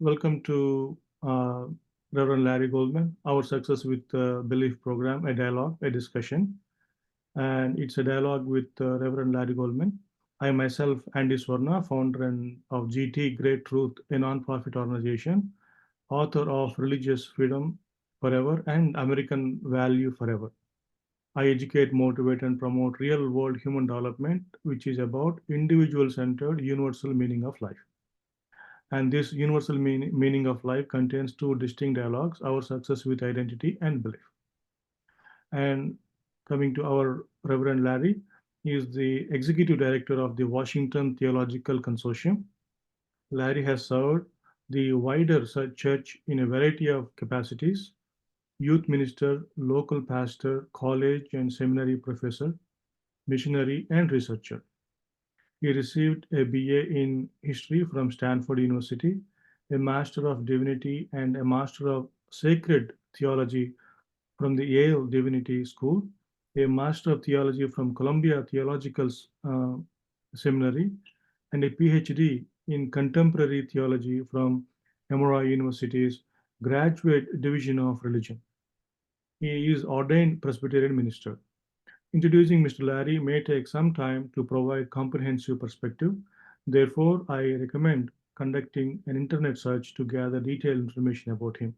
Welcome to Reverend Larry Goldman, Our Success with Belief program, a dialogue, a discussion. And it's a dialogue with Reverend Larry Goldman. I myself, Andy Swarna, founder of GT Great Truth, a nonprofit organization, author of Religious Freedom Forever and American Value Forever. I educate, motivate, and promote real world human development, which is about individual centered, universal meaning of life. And this universal meaning of life contains two distinct dialogues: our success with identity and belief. And coming to our Reverend Larry, he is the executive director of the Washington Theological Consortium. Larry has served the wider church in a variety of capacities: youth minister, local pastor, college and seminary professor, missionary, and researcher. He received a BA in history from Stanford University, a Master of Divinity, and a Master of Sacred Theology from the Yale Divinity School, a Master of Theology from Columbia Theological Seminary, and a PhD in Contemporary Theology from Emory University's Graduate Division of Religion. He is ordained Presbyterian minister. Introducing Mr. Larry may take some time to provide comprehensive perspective. Therefore, I recommend conducting an internet search to gather detailed information about him.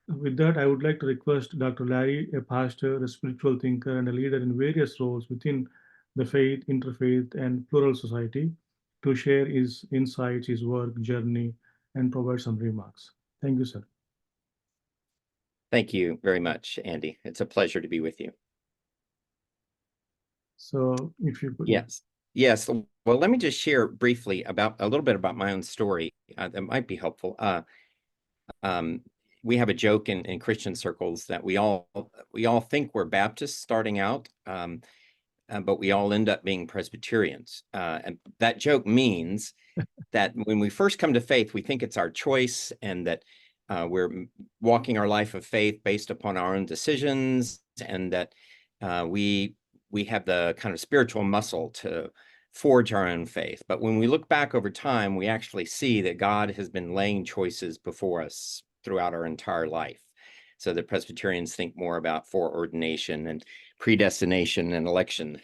With that, I would like to request Dr. Larry, a pastor, a spiritual thinker, and a leader in various roles within the faith, interfaith, and plural society, to share his insights, his work, journey, and provide some remarks. Thank you, sir. Thank you very much, Andy. It's a pleasure to be with you. So, if you could. Yes. Well, let me just share briefly about a little bit about my own story. That might be helpful. We have a joke in Christian circles that we all think we're Baptists starting out, but we all end up being Presbyterians. And that joke means that when we first come to faith, we think it's our choice and that we're walking our life of faith based upon our own decisions, and that we have the kind of spiritual muscle to forge our own faith. But when we look back over time, we actually see that God has been laying choices before us throughout our entire life. So the Presbyterians think more about foreordination and predestination and election.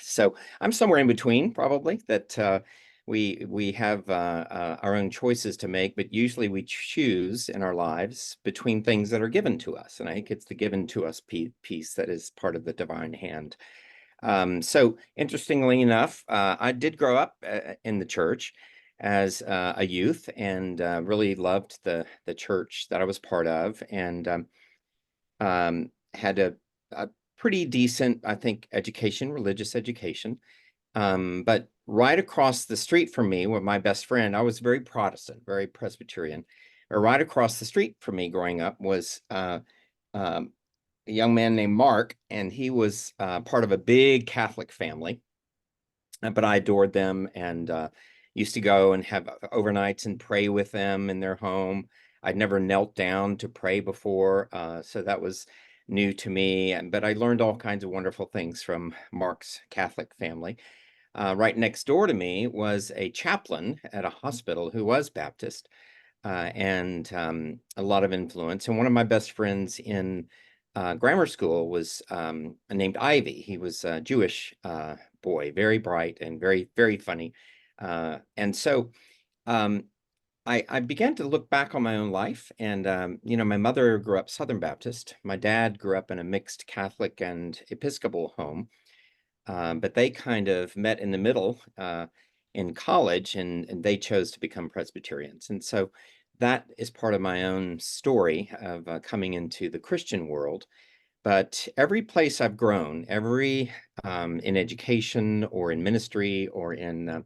So I'm somewhere in between, probably, that we have our own choices to make, but usually we choose in our lives between things that are given to us. And I think it's the given to us piece that is part of the divine hand. So interestingly enough, I did grow up in the church as a youth, and really loved the church that I was part of, and had a pretty decent, I think, education, religious education. But right across the street from me, with my best friend, I was very Protestant, very Presbyterian. But right across the street from me growing up was a young man named Mark, and he was part of a big Catholic family. But I adored them and used to go and have overnights and pray with them in their home. I'd never knelt down to pray before, so that was new to me. But I learned all kinds of wonderful things from Mark's Catholic family. Right next door to me was a chaplain at a hospital who was Baptist, and a lot of influence. And one of my best friends in grammar school was named Ivy. He was a Jewish boy, very bright and very, very funny. And so I began to look back on my own life. And, my mother grew up Southern Baptist. My dad grew up in a mixed Catholic and Episcopal home. But they kind of met in the middle in college, and they chose to become Presbyterians. And so that is part of my own story of coming into the Christian world. But every place I've grown, in education or in ministry or in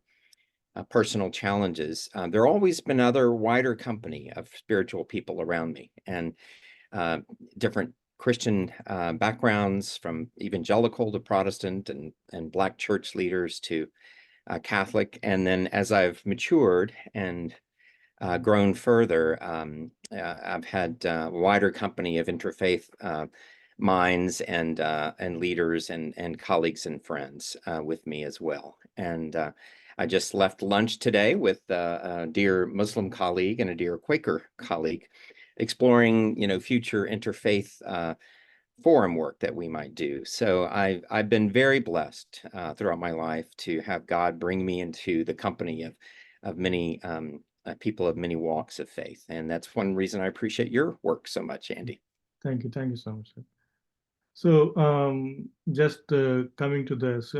personal challenges, there always been other wider company of spiritual people around me, and different Christian backgrounds, from evangelical to Protestant, and Black church leaders to Catholic. And then as I've matured and grown further, I've had wider company of interfaith minds and leaders and colleagues and friends with me as well. And I just left lunch today with a dear Muslim colleague and a dear Quaker colleague, exploring, future interfaith forum work that we might do. So I've been very blessed throughout my life to have God bring me into the company of many people of many walks of faith, and that's one reason I appreciate your work so much, Andy. Thank you so much, sir. So, just coming to this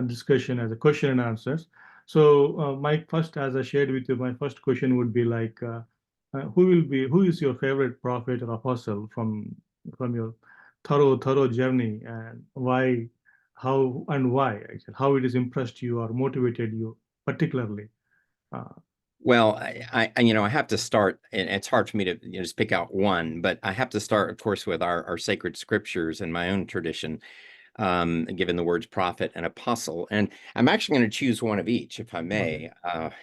discussion as a question and answers. So, my first, as I shared with you, my first question would be like, who is your favorite prophet or apostle from your thorough journey, and why, how, and why, actually, how it has impressed you or motivated you particularly? Uh, Well, I have to start, and it's hard for me to just pick out one, but I have to start, of course, with our sacred scriptures and my own tradition, given the words prophet and apostle. And I'm actually going to choose one of each, if I okay. may.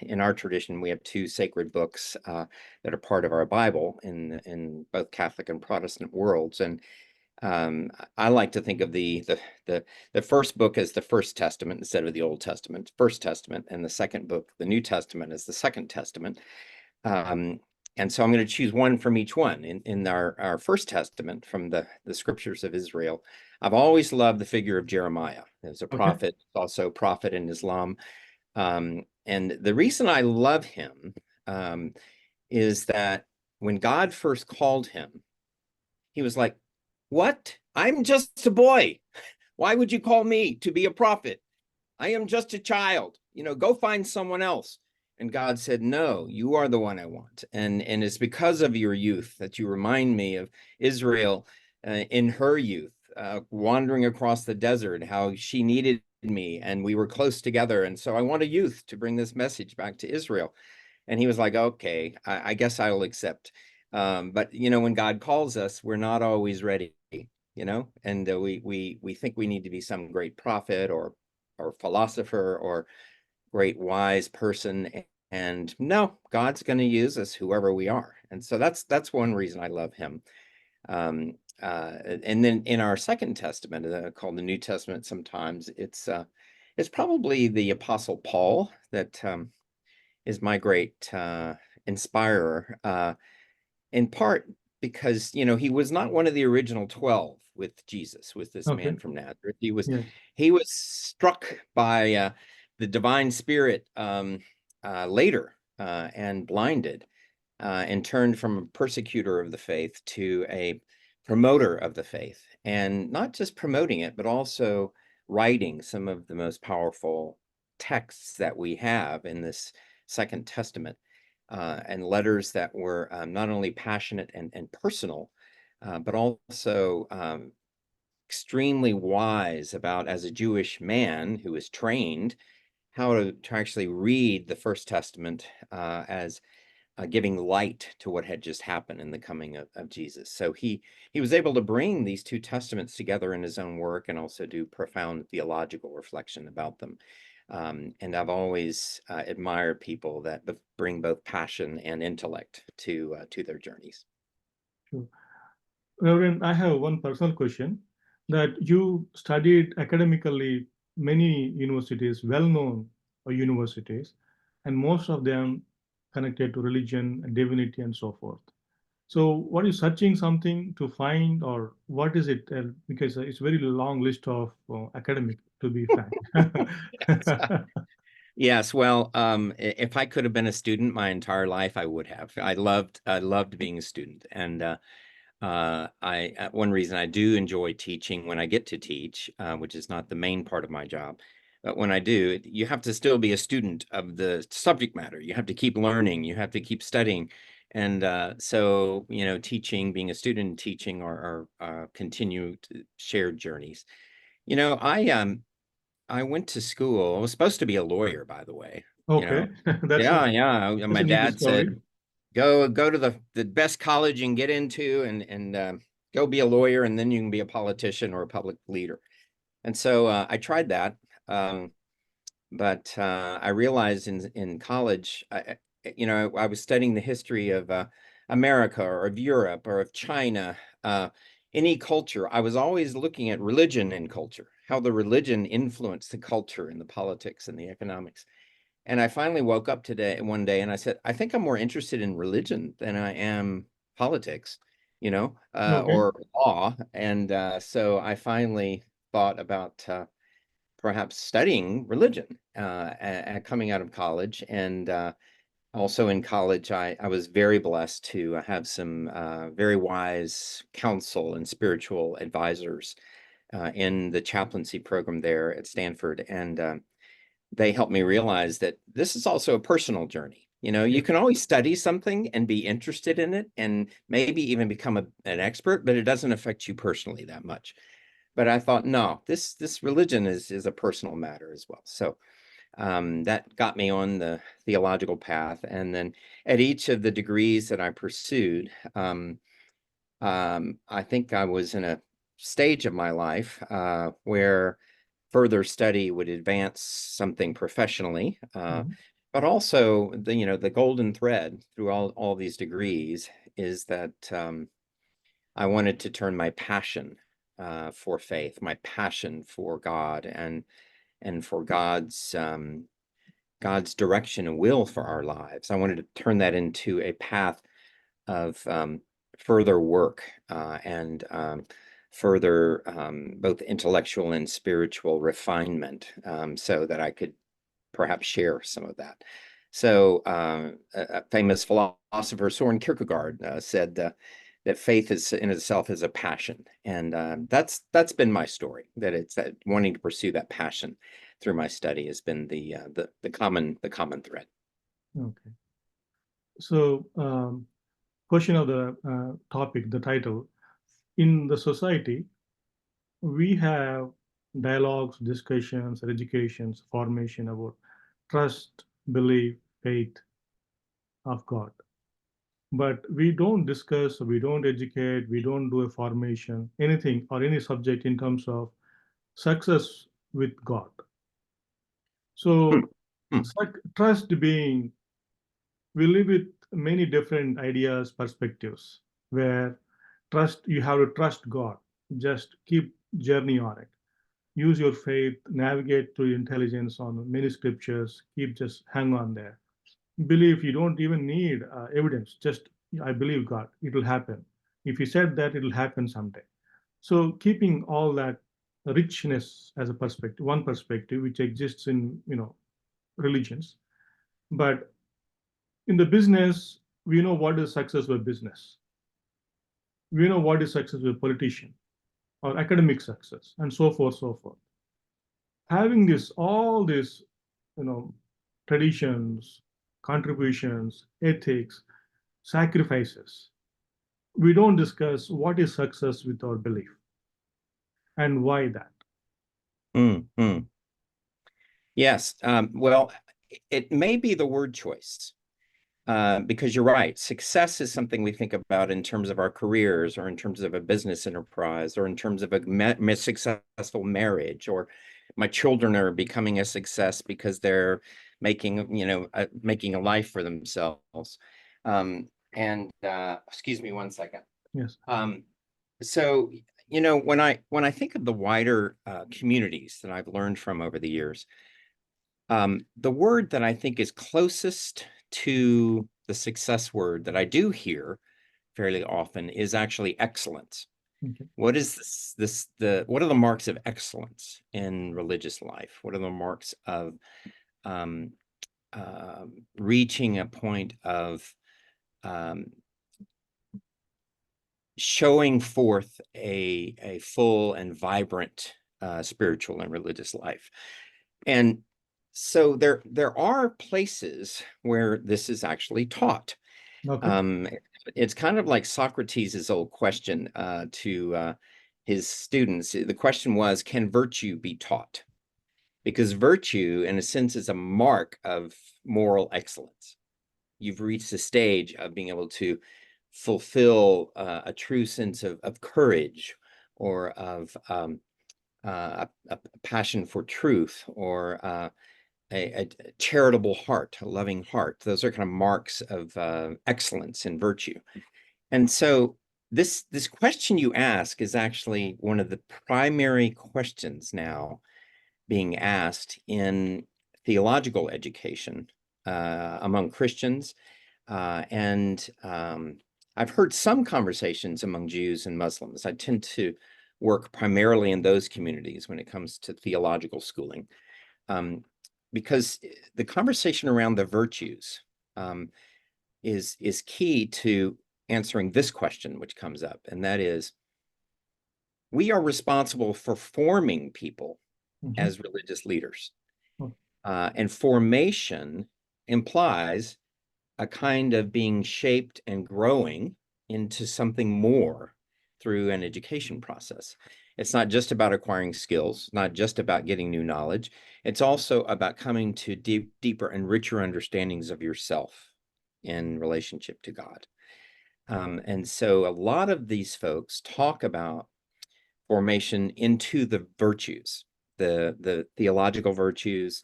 In our tradition, we have two sacred books that are part of our Bible in both Catholic and Protestant worlds. And I like to think of the first book as the First Testament instead of the Old Testament, First Testament, and the second book, the New Testament, as the Second Testament. Um, and so I'm going to choose one from each one. In our First Testament, from the scriptures of Israel, I've always loved the figure of Jeremiah as a Okay. prophet, also a prophet in Islam. And the reason I love him is that when God first called him, he was like, "What? I'm just a boy. Why would you call me to be a prophet? I am just a child. Go find someone else." And God said, "No, you are the one I want." And it's because of your youth that you remind me of Israel in her youth, wandering across the desert, how she needed me and we were close together. And so I want a youth to bring this message back to Israel. And he was like, "Okay, I guess I will accept." But when God calls us, we're not always ready, and we think we need to be some great prophet or philosopher or great wise person. And no, God's going to use us whoever we are. And so that's one reason I love him. And then in our Second Testament, called the New Testament, sometimes it's probably the Apostle Paul that is my great inspirer, in part because he was not one of the original 12 with Jesus, with this Okay. man from Nazareth. He was Yes. struck by the divine spirit later and blinded, and turned from a persecutor of the faith to a promoter of the faith, and not just promoting it, but also writing some of the most powerful texts that we have in this Second Testament, and letters that were not only passionate and personal, but also extremely wise about, as a Jewish man who was trained, how to actually read the First Testament as giving light to what had just happened in the coming of Jesus. So he was able to bring these two testaments together in his own work and also do profound theological reflection about them. And I've always admired people that bring both passion and intellect to their journeys. Sure. Reverend, I have one personal question that you studied academically many universities, well-known universities, and most of them connected to religion, divinity, and so forth. So, what are you searching something to find, or what is it? Because it's a very long list of academic, to be frank. Yes. Yes, well, if I could have been a student my entire life, I would have. I loved being a student, and one reason I do enjoy teaching when I get to teach, which is not the main part of my job, but when I do, you have to still be a student of the subject matter. You have to keep learning. You have to keep studying, and so teaching, being a student, and teaching are continued shared journeys. I went to school. I was supposed to be a lawyer, by the way. You know, Okay, that's a yeah, yeah. that's My a new dad discovery. said, go to the best college you can get into, and go be a lawyer, and then you can be a politician or a public leader. And so I tried that, but I realized in college, I was studying the history of America or of Europe or of China, any culture. I was always looking at religion and culture, how the religion influenced the culture and the politics and the economics. And I finally woke up one day and I said, I think I'm more interested in religion than I am politics, Okay. or law. And so I finally thought about perhaps studying religion coming out of college. And also in college, I was very blessed to have some very wise counsel and spiritual advisors in the chaplaincy program there at Stanford. And they helped me realize that this is also a personal journey. You Yes. can always study something and be interested in it and maybe even become an expert, but it doesn't affect you personally that much. But I thought, no, this religion is a personal matter as well. So that got me on the theological path. And then at each of the degrees that I pursued, I think I was in a stage of my life where further study would advance something professionally, Mhm. but also the golden thread through all these degrees is that I wanted to turn my passion for faith, my passion for God, and for God's direction and will for our lives. I wanted to turn that into a path of further work and further both intellectual and spiritual refinement, so that I could perhaps share some of that. So a famous philosopher, Soren Kierkegaard, said that faith is in itself is a passion, and that's been my story. That it's that wanting to pursue that passion through my study has been the common thread. Okay. So, question of the topic, the title. In the society, we have dialogues, discussions, educations, formation about trust, belief, faith of God. But we don't discuss, we don't educate, we don't do a formation, anything or any subject in terms of success with God. Hmm. So, Hmm. trust being, we live with many different ideas, perspectives, where trust, you have to trust God, just keep journey on it. Use your faith, navigate through intelligence on many scriptures, keep just hang on there. Believe, you don't even need evidence, just I believe God, it will happen. If He said that, it will happen someday. So keeping all that richness as a perspective, one perspective which exists in religions, but in the business, we know what is success with business. We know what is success with politician or academic success, and so forth, so forth. Having this, all these, you know, traditions, contributions, ethics, sacrifices, we don't discuss what is success with our belief and why that. Hmm. Hmm. Yes. Well, it may be the word choice. Because you're right, success is something we think about in terms of our careers or in terms of a business enterprise or in terms of a successful marriage, or my children are becoming a success because they're making a life for themselves. And excuse me one second. Yes. So when I think of the wider communities that I've learned from over the years, the word that I think is closest to the success word that I do hear fairly often is actually excellence. Okay. What is what are the marks of excellence in religious life? What are the marks of um, reaching a point of um, showing forth a full and vibrant spiritual and religious life? And so there are places where this is actually taught. Okay. Um, it's kind of like Socrates' old question to his students. The question was, can virtue be taught? Because virtue, in a sense, is a mark of moral excellence. You've reached the stage of being able to fulfill a true sense of courage, or of a passion for truth, or a charitable heart, a loving heart. Those are kind of marks of excellence and virtue. And so this question you ask is actually one of the primary questions now being asked in theological education among Christians. And I've heard some conversations among Jews and Muslims. I tend to work primarily in those communities when it comes to theological schooling, because the conversation around the virtues is key to answering this question, which comes up, and that is, we are responsible for forming people as religious leaders. And formation implies a kind of being shaped and growing into something more through an education process. It's not just about acquiring skills, not just about getting new knowledge. It's also about coming to deeper and richer understandings of yourself in relationship to God. And so a lot of these folks talk about formation into the virtues, the theological virtues,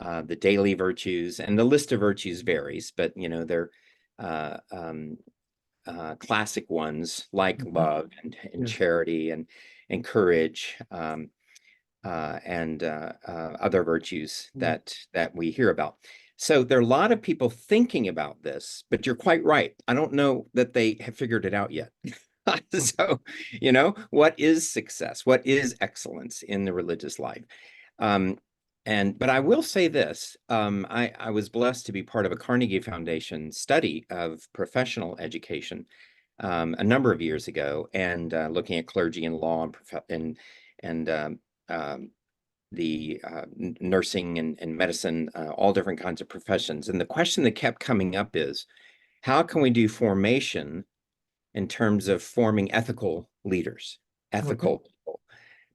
the daily virtues, and the list of virtues varies, but they're classic ones like love and charity and courage, and other virtues that we hear about. So there are a lot of people thinking about this, but you're quite right. I don't know that they have figured it out yet. So, what is success? What is excellence in the religious life? But I will say this, I was blessed to be part of a Carnegie Foundation study of professional education a number of years ago, and looking at clergy and law and the nursing and medicine, all different kinds of professions. And the question that kept coming up is, how can we do formation in terms of forming ethical leaders, ethical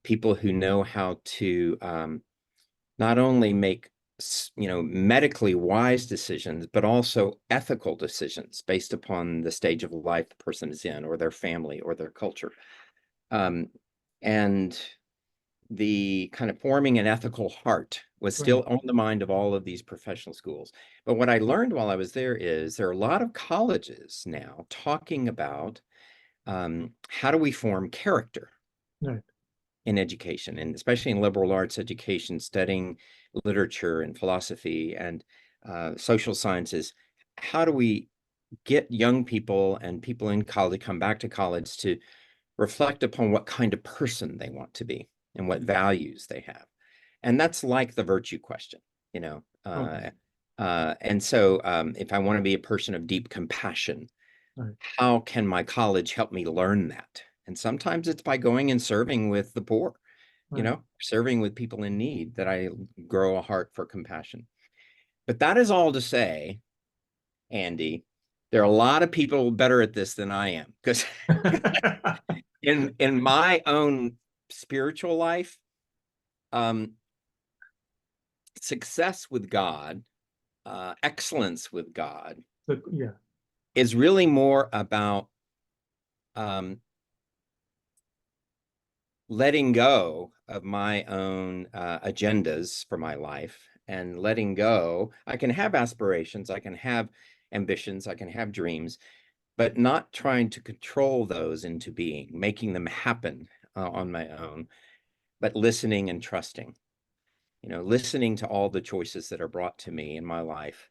people who know how to not only make medically wise decisions, but also ethical decisions based upon the stage of life the person is in, or their family, or their culture. And the kind of forming an ethical heart was still on the mind of all of these professional schools. But what I learned while I was there is there are a lot of colleges now talking about how do we form character in education, and especially in liberal arts education, studying literature and philosophy and social sciences. How do we get young people and people in college come back to college to reflect upon what kind of person they want to be and what values they have? And that's like the virtue question, and so if I want to be a person of deep compassion, how can my college help me learn that? And sometimes it's by going and serving with the poor, serving with people in need, that I grow a heart for compassion. But that is all to say, Andy, there are a lot of people better at this than I am, because in my own spiritual life, success with God, excellence with God, is really more about letting go of my own agendas for my life, and letting go. I can have aspirations, I can have ambitions, I can have dreams, but not trying to control those into being, making them happen on my own, but listening and trusting, listening to all the choices that are brought to me in my life,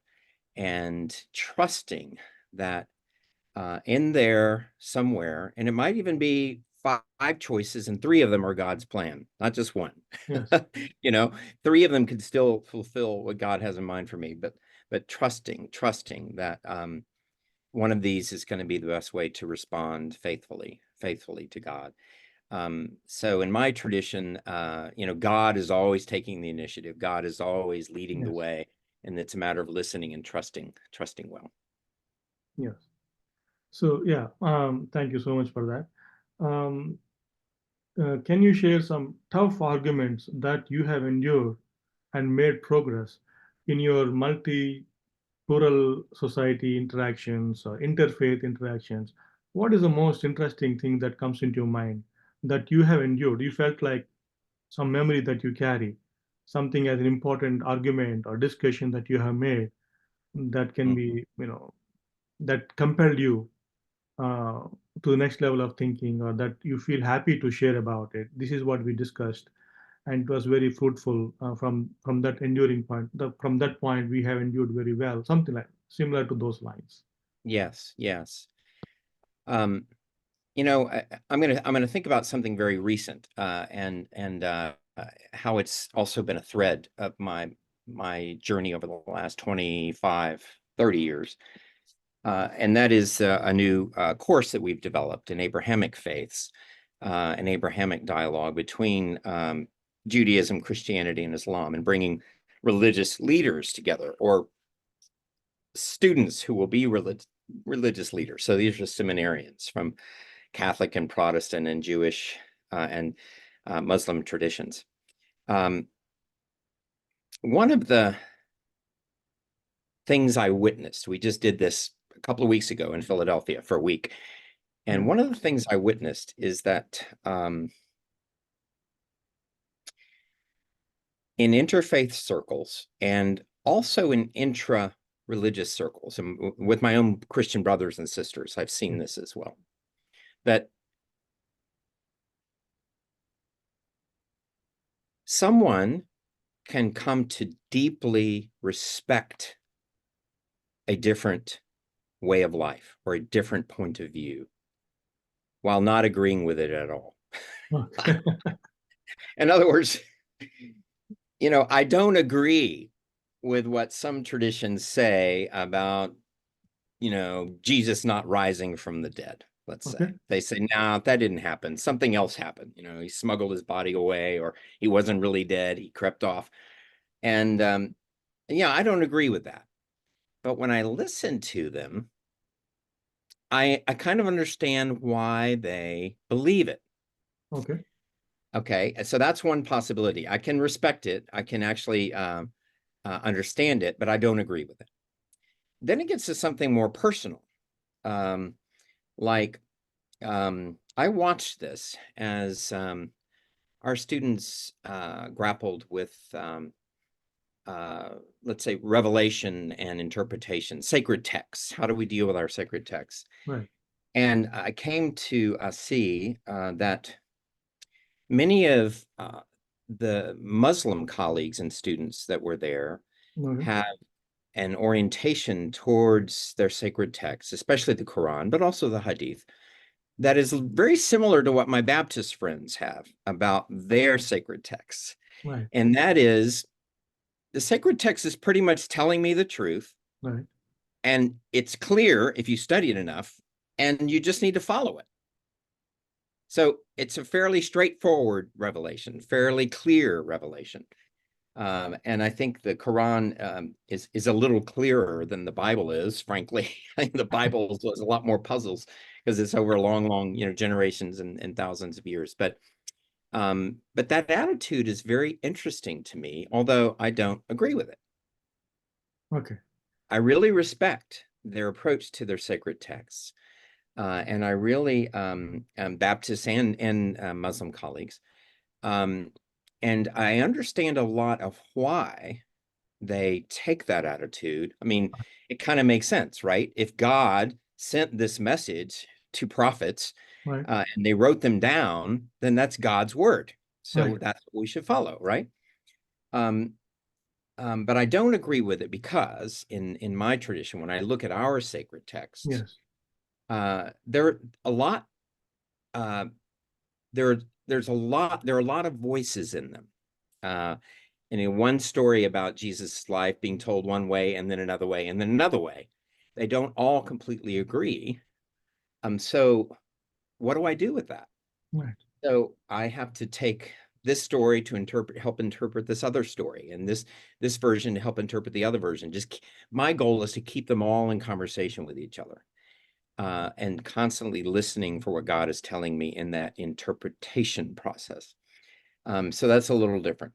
and trusting that in there somewhere, and it might even be five choices and three of them are God's plan, not just one. Three of them could still fulfill what God has in mind for me, but trusting that one of these is going to be the best way to respond faithfully to God. So in my tradition, God is always taking the initiative. God is always leading the way, and it's a matter of listening and trusting well. Yes. So thank you so much for that. Can you share some tough arguments that you have endured and made progress in your multi-plural society interactions or interfaith interactions? What is the most interesting thing that comes into your mind that you have endured? You felt like some memory that you carry, something as an important argument or discussion that you have made that can be, that compelled you uh, to the next level of thinking, or that you feel happy to share about it. This is what we discussed. and it was very fruitful from that enduring point. From that point, we have endured very well, something like similar to those lines. Yes, yes. You know, I'm gonna think about something very recent, and how it's also been a thread of my journey over the last 25, 30 years. And that is a new course that we've developed in Abrahamic faiths, an Abrahamic dialogue between Judaism, Christianity, and Islam, and bringing religious leaders together, or students who will be religious leaders. So these are seminarians from Catholic and Protestant and Jewish and Muslim traditions. One of the things I witnessed, we just did this a couple of weeks ago in Philadelphia for a week. And one of the things I witnessed is that in interfaith circles and also in intra-religious circles, and with my own Christian brothers and sisters, I've seen this as well, that someone can come to deeply respect a different way of life or a different point of view while not agreeing with it at all. In other words, you know, I don't agree with what some traditions say about, you know, Jesus not rising from the dead, let's say. They say, no, that didn't happen. Something else happened. You know, he smuggled his body away, or he wasn't really dead. He crept off. And yeah, I don't agree with that. But when I listen to them, I kind of understand why they believe it. Okay, so that's one possibility. I can respect it. I can actually understand it, but I don't agree with it. Then it gets to something more personal. Like, I watched this as our students grappled with, let's say, revelation and interpretation, sacred texts. How do we deal with our sacred texts? Right. And I came to see that many of the Muslim colleagues and students that were there have an orientation towards their sacred texts, especially the Quran, but also the Hadith, that is very similar to what my Baptist friends have about their sacred texts. Right. And that is, the sacred text is pretty much telling me the truth. Right. And it's clear if you study it enough, and you just need to follow it. So it's a fairly straightforward revelation, fairly clear revelation. And I think the Quran is a little clearer than the Bible is, frankly. I think the Bible has a lot more puzzles because it's over long, you know, generations and thousands of years. But that attitude is very interesting to me, although I don't agree with it. Okay. I really respect their approach to their sacred texts. And I really, Baptist and Muslim colleagues, and I understand a lot of why they take that attitude. I mean, it kind of makes sense, right? If God sent this message to prophets, Right. and they wrote them down, then that's God's word. So Right. that's what we should follow, right? But I don't agree with it because in my tradition, when I look at our sacred texts, Yes. there are a lot there are a lot of voices in them. And in one story about Jesus' life being told one way and then another way and then another way, they don't all completely agree. So what do I do with that? Right. So I have to take this story to help interpret this other story, and this version to help interpret the other version. My goal is to keep them all in conversation with each other. And constantly listening for what God is telling me in that interpretation process. So that's a little different.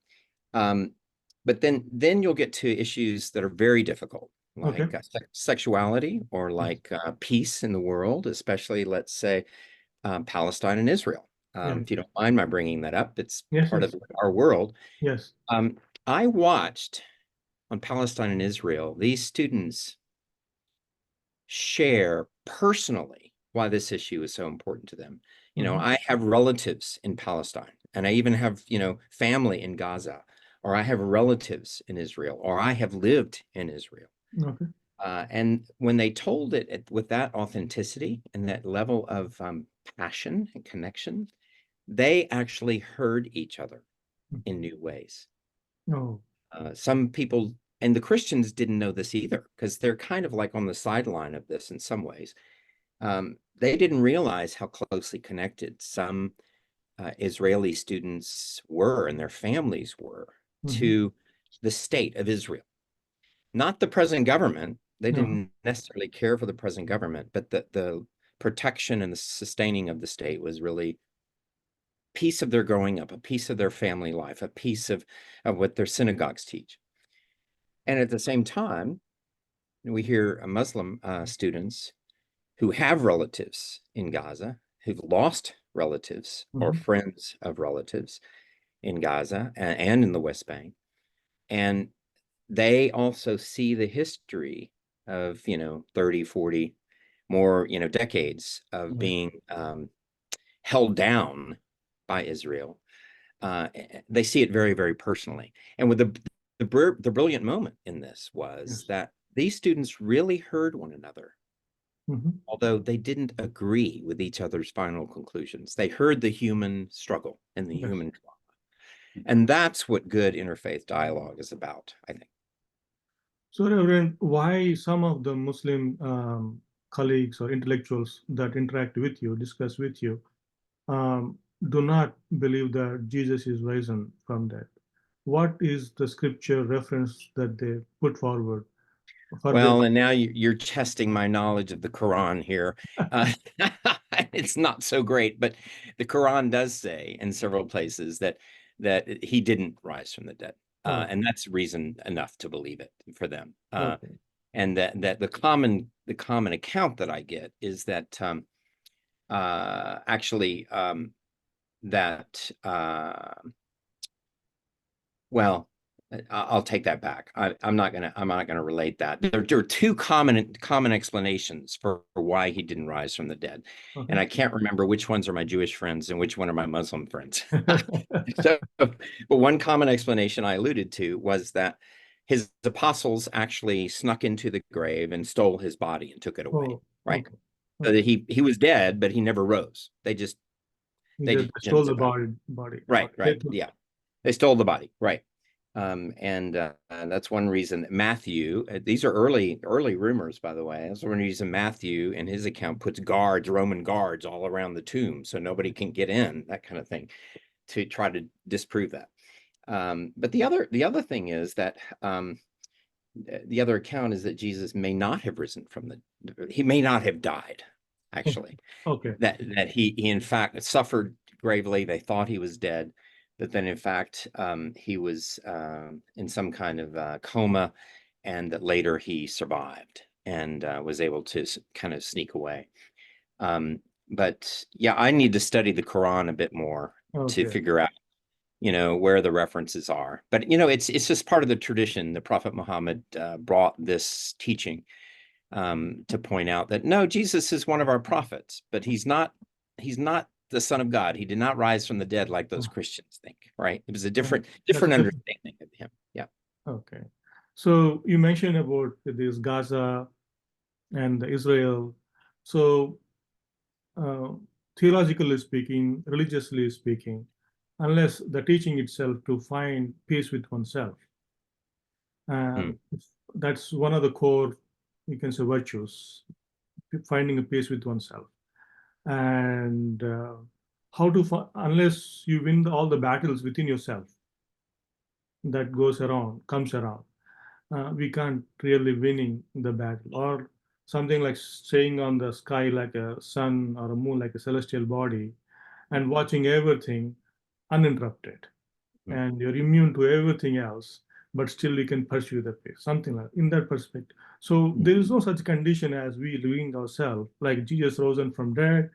But then you'll get to issues that are very difficult, like sexuality, or like peace in the world, especially, let's say, Palestine and Israel. If you don't mind my bringing that up, it's part of our world. Yes. I watched on Palestine and Israel, these students share personally why this issue is so important to them. You know, I have relatives in Palestine, and I even have, family in Gaza, or I have relatives in Israel, or I have lived in Israel. Okay. And when they told it with that authenticity and that level of passion and connection, they actually heard each other in new ways. Oh. Some people, and the Christians didn't know this either, because they're kind of like on the sideline of this in some ways. They didn't realize how closely connected some Israeli students were and their families were Mm-hmm. to the state of Israel. Not the present government. They Uh-huh. didn't necessarily care for the present government, but the protection and the sustaining of the state was really a piece of their growing up, a piece of their family life, a piece of what their synagogues teach. And at the same time, we hear Muslim students who have relatives in Gaza, who've lost relatives or Mm-hmm. friends of relatives in Gaza and in the West Bank. And they also see the history of, 30, 40 more, decades of Right. being held down by Israel. They see it very, very personally. And with the brilliant moment in this was Yes. that these students really heard one another, Mm-hmm. although they didn't agree with each other's final conclusions. They heard the human struggle and the Yes. human trauma. And that's what good interfaith dialogue is about, I think. So, Reverend, why some of the Muslim colleagues or intellectuals that interact with you, discuss with you, um, do not believe that Jesus is risen from dead? What is the scripture reference that they put forward for their? Well, and now you're testing my knowledge of the Quran here. Uh, it's not so great, but the Quran does say in several places that he didn't rise from the dead, Oh, and that's reason enough to believe it for them. okay. And that the common account that I get is that actually that well, I'll take that back. I'm not gonna relate that. There are two common explanations for why he didn't rise from the dead, Okay. and I can't remember which ones are my Jewish friends and which one are my Muslim friends. So, but one common explanation I alluded to was that his apostles actually snuck into the grave and stole his body and took it away, Oh, right? okay. So that Okay. he was dead, but he never rose. He They just just stole didn't the survive. body. Right, They right, took. yeah. They stole the body, right? And that's one reason that Matthew. These are early rumors, by the way. That's one reason Matthew, in his account, puts Roman guards, all around the tomb, so nobody can get in. That kind of thing, to try to disprove that. But the other thing is that the other account is that Jesus may not have risen from the. He may not have died, actually. Okay. That he in fact suffered gravely. They thought he was dead, but then in fact he was in some kind of coma, and that later he survived and was able to kind of sneak away. But yeah, I need to study the Quran a bit more to Okay. figure out, where the references are. But it's just part of the tradition. The Prophet Muhammad brought this teaching to point out that no, Jesus is one of our prophets, but he's not the Son of God. He did not rise from the dead like those Oh, Christians think, right? It was a right. different That's a different different. understanding of him. Yeah. Okay. So you mentioned about this Gaza and Israel. So uh, theologically speaking, religiously speaking, unless the teaching itself to find peace with oneself, Hmm. that's one of the core, you can say, virtues, finding a peace with oneself. And how to, unless you win all the battles within yourself that comes around, we can't really winning the battle, or something like staying on the sky like a sun or a moon like a celestial body and watching everything uninterrupted, Hmm. and you're immune to everything else, but still you can pursue the pace, something like in that perspective. So Hmm. there is no such condition as we living ourselves, like Jesus risen from dead,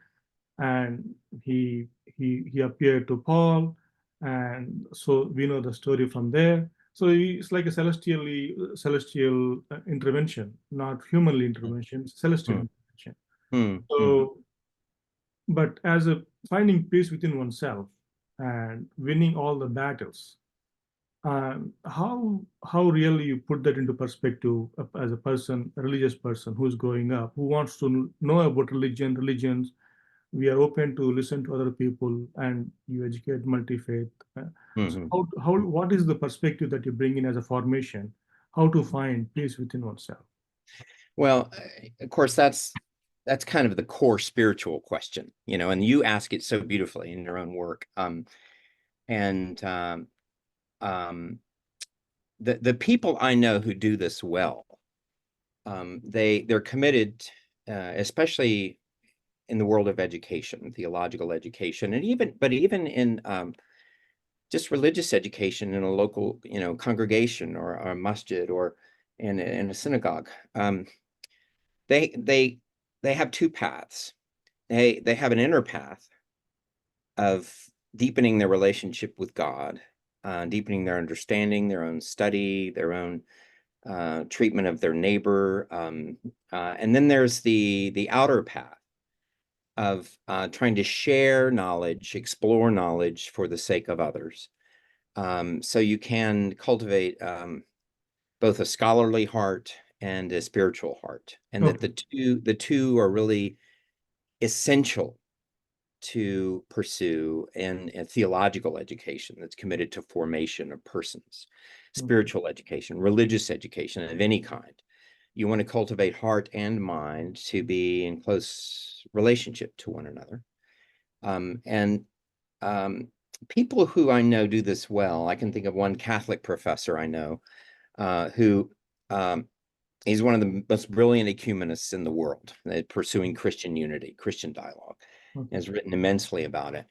and he appeared to Paul, and so we know the story from there. So it's like a celestial intervention, not humanly intervention, celestial Hmm. intervention. Hmm. Hmm. So, but as a finding peace within oneself, and winning all the battles. How really you put that into perspective as a person, a religious person who's growing up, who wants to know about religions. We are open to listen to other people, and you educate multi-faith. So Mhm. what is the perspective that you bring in as a formation? How to find peace within oneself? Well, of course, that's kind of the core spiritual question, and you ask it so beautifully in your own work. And um, the people I know who do this well, they're committed, especially in the world of education, theological education, and even in just religious education in a local, congregation or a masjid or in a synagogue. They they they have two paths. They have an inner path of deepening their relationship with God, deepening their understanding, their own study, their own treatment of their neighbor, and then there's the outer path of trying to share knowledge, explore knowledge for the sake of others. So you can cultivate both a scholarly heart and a spiritual heart, and that Okay. the two are really essential to pursue in a theological education that's committed to formation of persons, Okay. spiritual education, religious education of any kind. You want to cultivate heart and mind to be in close relationship to one another. And people who I know do this well. I can think of one Catholic professor I know who he's one of the most brilliant ecumenists in the world, pursuing Christian unity, Christian dialogue, and Okay. has written immensely about it.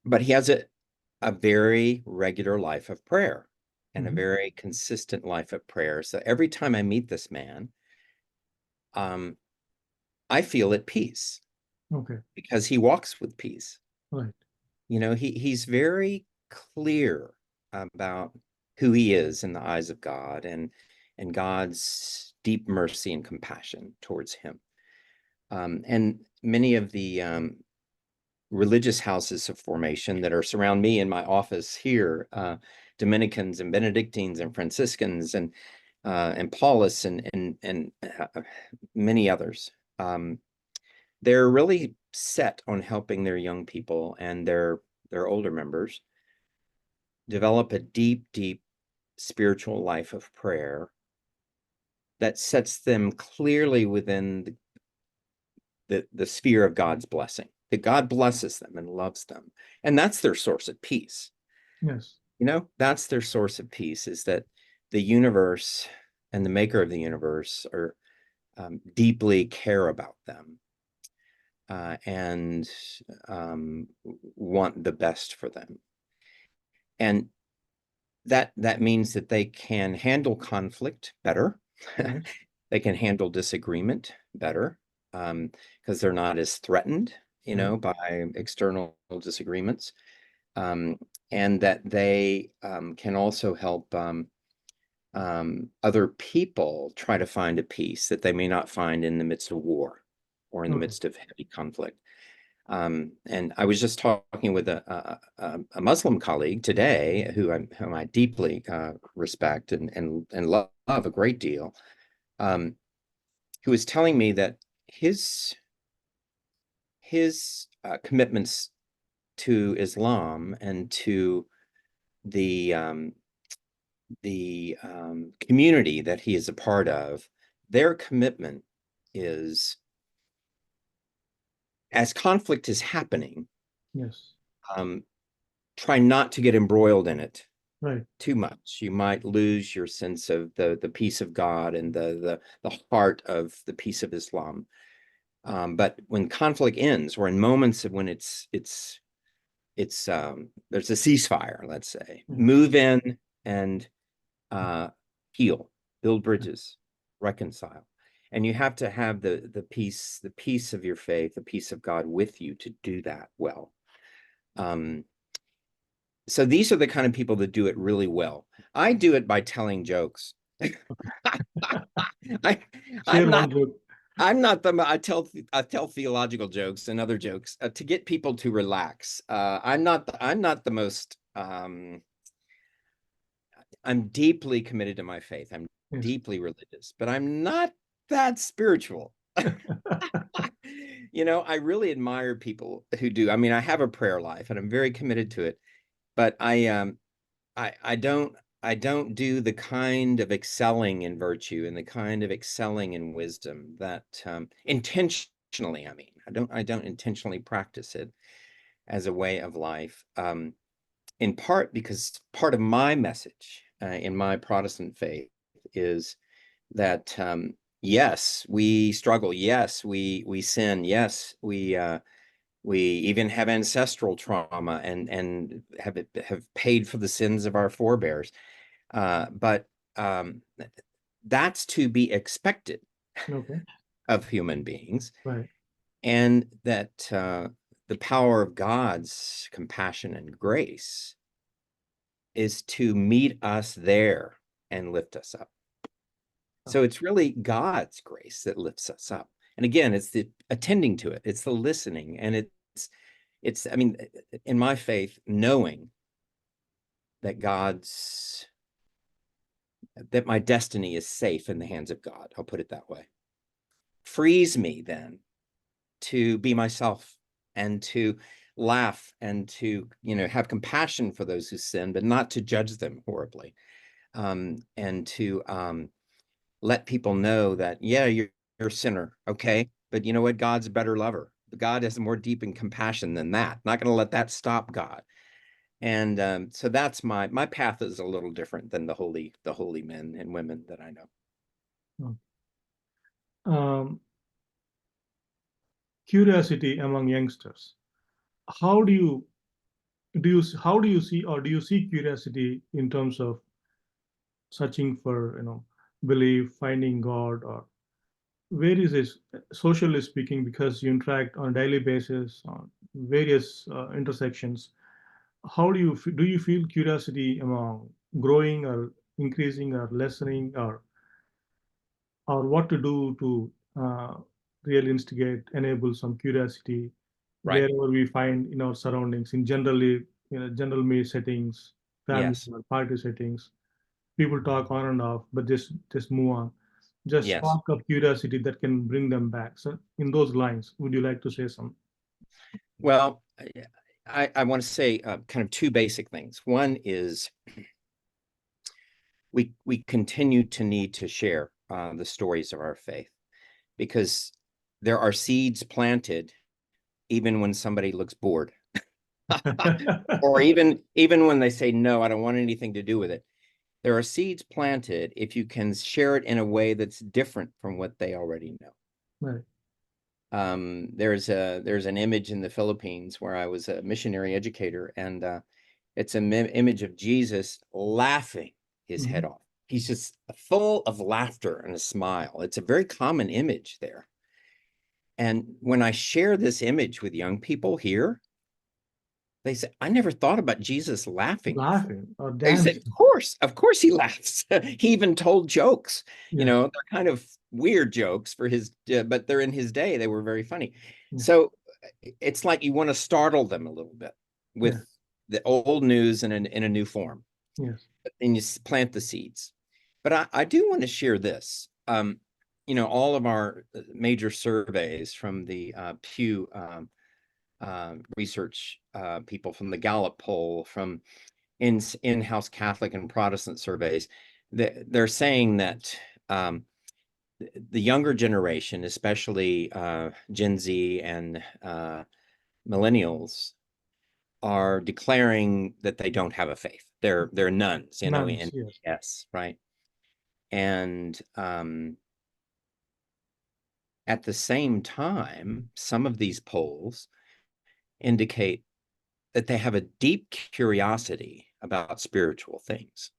But he has a very regular life of prayer and a Hmm. very consistent life of prayer. So every time I meet this man, um, I feel at peace Okay. because he walks with peace. Right. He's very clear about who he is in the eyes of God and God's deep mercy and compassion towards him. And many of the religious houses of formation that are surround me in my office here, Dominicans and Benedictines and Franciscans and Paulists and many others. They're really set on helping their young people and their older members develop a deep spiritual life of prayer that sets them clearly within the sphere of God's blessing, that God blesses them and loves them. And that's their source of peace. Yes. That's their source of peace, is that the universe and the maker of the universe are deeply care about them and want the best for them. And that means that they can handle conflict better. Yes. They can handle disagreement better because they're not as threatened, Right. by external disagreements. And that they can also help other people try to find a peace that they may not find in the midst of war or in the Okay. midst of heavy conflict. And I was just talking with a Muslim colleague today whom I deeply respect and love a great deal, who was telling me that his commitments to Islam and to the community that he is a part of, their commitment is, as conflict is happening, Yes. um, try not to get embroiled in it Right. too much. You might lose your sense of the peace of God and the heart of the peace of Islam. But when conflict ends, or in moments of when it's there's a ceasefire, let's say, Yes. move in and heal, build bridges, reconcile. And you have to have the peace of your faith, the peace of God with you to do that well. So these are the kind of people that do it really well. I do it by telling jokes. I, Share I'm one not joke. I'm not the I tell theological jokes and other jokes to get people to relax. I'm not the most I'm deeply committed to my faith. I'm Yes. deeply religious, but I'm not that spiritual. You know, I really admire people who do. I mean, I have a prayer life and I'm very committed to it, but I I don't do the kind of excelling in virtue and the kind of excelling in wisdom that intentionally, I mean, I don't intentionally practice it as a way of life. In part because part of my message in my Protestant faith is that yes, we struggle. Yes, we sin. Yes, we even have ancestral trauma and have paid for the sins of our forebears. But that's to be expected Okay. of human beings, Right. and that the power of God's compassion and grace is to meet us there and lift us up. So it's really God's grace that lifts us up. And again, it's the attending to it, it's the listening, and it's, I mean, in my faith, knowing that that my destiny is safe in the hands of God, I'll put it that way, frees me then to be myself and to laugh and to, you know, have compassion for those who sin, but not to judge them horribly. And to let people know that, yeah, you're a sinner, okay? But you know what? God's a better lover. God has more deep in compassion than that. Not going to let that stop God. And so that's my path is a little different than the holy men and women that I know. Um, Curiosity among youngsters. How how do you see, or do you see curiosity in terms of searching for, belief, finding God, or where is this socially speaking, because you interact on a daily basis on various intersections. How do you feel curiosity among growing or increasing or lessening, or what to do to really instigate, enable some curiosity Right. wherever we find in our surroundings, in generally, general me settings, family Yes. or party settings. People talk on and off, but just move on. Just Yes. spark of curiosity that can bring them back. So, in those lines, would you like to say some? Well, I want to say kind of two basic things. One is we continue to need to share the stories of our faith, because there are seeds planted even when somebody looks bored, or even when they say, no, I don't want anything to do with it. There are seeds planted if you can share it in a way that's different from what they already know. Right. There's an image in the Philippines where I was a missionary educator, and it's an image of Jesus laughing his head Mhm. off. He's just full of laughter and a smile. It's a very common image there. And when I share this image with young people here, they say, I never thought about Jesus laughing before. Laughing or They said, dancing. of course he laughs. He even told jokes. You Yes. know, they're kind of weird jokes for his, but they're in his day. They were very funny. Yes. So it's like you want to startle them a little bit with Yes. the old news in a new form, Yes. and you plant the seeds. But I do want to share this. You know, all of our major surveys from the Pew research people, from the Gallup poll, from in-house Catholic and Protestant surveys, they're saying that the younger generation, especially Gen Z and millennials, are declaring that they don't have a faith. They're nuns, you know, Nuns. in Yes. yes, right. And at the same time, some of these polls indicate that they have a deep curiosity about spiritual things.